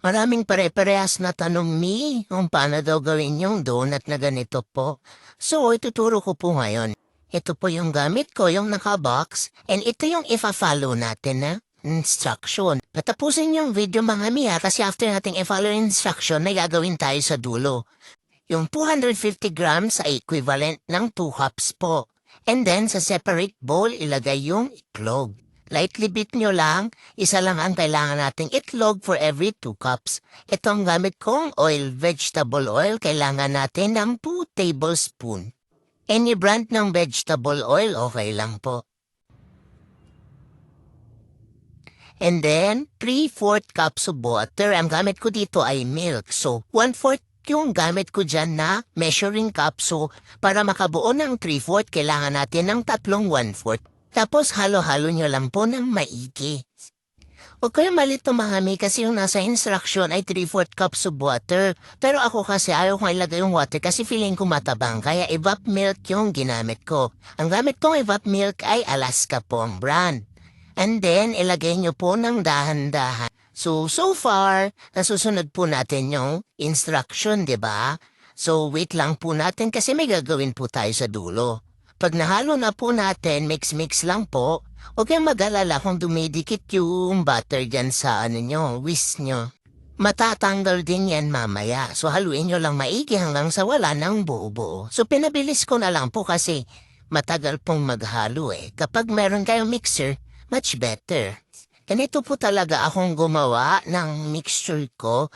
Maraming pare-parehas na tanong kung paano daw gawin yung donut na ganito po. So, ituturo ko po ngayon. Ito po yung gamit ko, yung naka-box, and ito yung ifa-follow natin na instruction. Patapusin yung video mga miya kasi after nating i-follow instruction, may gagawin tayo sa dulo. Yung 250 grams ay equivalent ng 2 cups po. And then, sa separate bowl, ilagay yung itlog. Lightly beat nyo lang, isa lang ang kailangan nating itlog for every 2 cups. Itong gamit kong oil, vegetable oil, kailangan natin ng 2 tablespoon. Any brand ng vegetable oil, okay lang po. And then, 3/4 cups of water. Ang gamit ko dito ay milk. So, 1/4 yung gamit ko dyan na measuring cup. So, para makabuo ng 3/4, kailangan natin ng tatlong 1/4. Tapos halo-halo nyo lang po ng maigi. Huwag kayong malito mahami kasi yung nasa instruction ay 3/4 cups of water. Pero ako kasi ayaw kong ilagay yung water kasi feeling ko matabang kaya evap milk yung ginamit ko. Ang gamit kong evap milk ay Alaska po ang brand. And then ilagay nyo po ng dahan-dahan. So far, nasusunod po natin yung instruction, di ba? So wait lang po natin kasi may gagawin po tayo sa dulo. Pag nahalo na po natin, mix-mix lang po. Huwag kayong mag-alala kung dumidikit yung butter dyan sa whisk nyo. Matatanggal din yan mamaya. So haluin nyo lang maigi hanggang sa wala ng buo-buo. So pinabilis ko na lang po kasi matagal pong maghalo eh. Kapag meron kayong mixer, much better. Ganito po talaga akong gumawa ng mixture ko.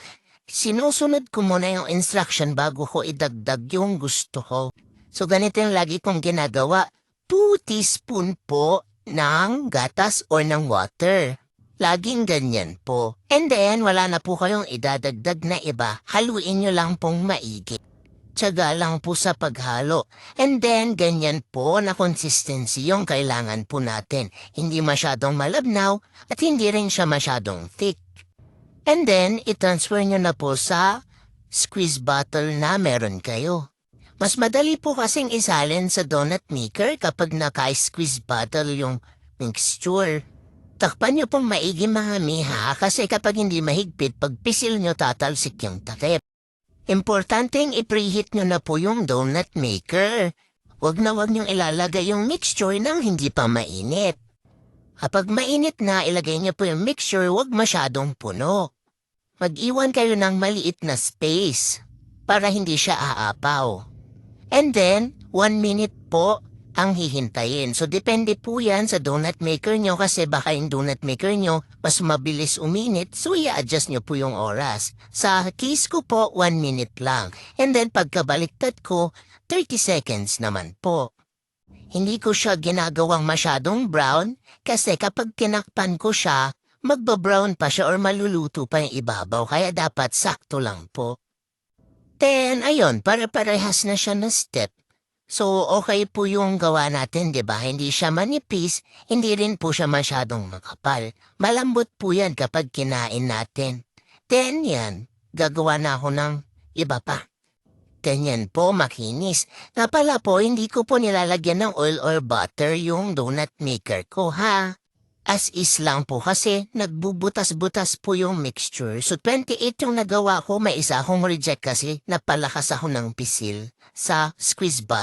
Sinusunod ko muna yung instruction bago ko idagdag yung gusto ko. So ganito yung lagi kong ginagawa. 2 teaspoon po ng gatas or ng water. Laging ganyan po. And then wala na po kayong idadagdag na iba. Haluin nyo lang pong maigi. Tiyaga lang po sa paghalo. And then ganyan po na consistency yung kailangan po natin. Hindi masyadong malabnaw at hindi rin siya masyadong thick. And then i-transfer nyo na po sa squeeze bottle na meron kayo. Mas madali po kasing isalin sa donut maker kapag naka-squeeze bottle yung mixture. Takpan nyo pong maigi mga miha kasi kapag hindi mahigpit, pag pisil nyo tatalsik yung takip. Importanteng i-preheat nyo na po yung donut maker. Huwag nyo ilalagay yung mixture nang hindi pa mainit. Kapag mainit na, ilagay nyo po yung mixture, huwag masyadong puno. Mag-iwan kayo ng maliit na space para hindi siya aapaw. And then, 1 minute po ang hihintayin. So, depende po yan sa donut maker nyo kasi baka yung donut maker nyo mas mabilis uminit, so i-adjust nyo po yung oras. Sa case ko po, 1 minute lang. And then, pagkabaliktad ko, 30 seconds naman po. Hindi ko siya ginagawang masyadong brown kasi kapag tinakpan ko siya, magba-brown pa siya or maluluto pa yung ibabaw kaya dapat sakto lang po. Then, ayun, pare-parehas na siya na step. So, okay po yung gawa natin, di ba? Hindi siya manipis, hindi rin po siya masyadong makapal. Malambot po yan kapag kinain natin. Then, yan, gagawa na ako ng iba pa. Ganyan po, makinis. Nga pala po, hindi ko po nilalagyan ng oil or butter yung donut maker ko, ha? As is lang po kasi nagbubutas-butas po yung mixture. So 28 yung nagawa ko, may isa akong reject kasi napalakas ako ng pisil sa squeeze bot.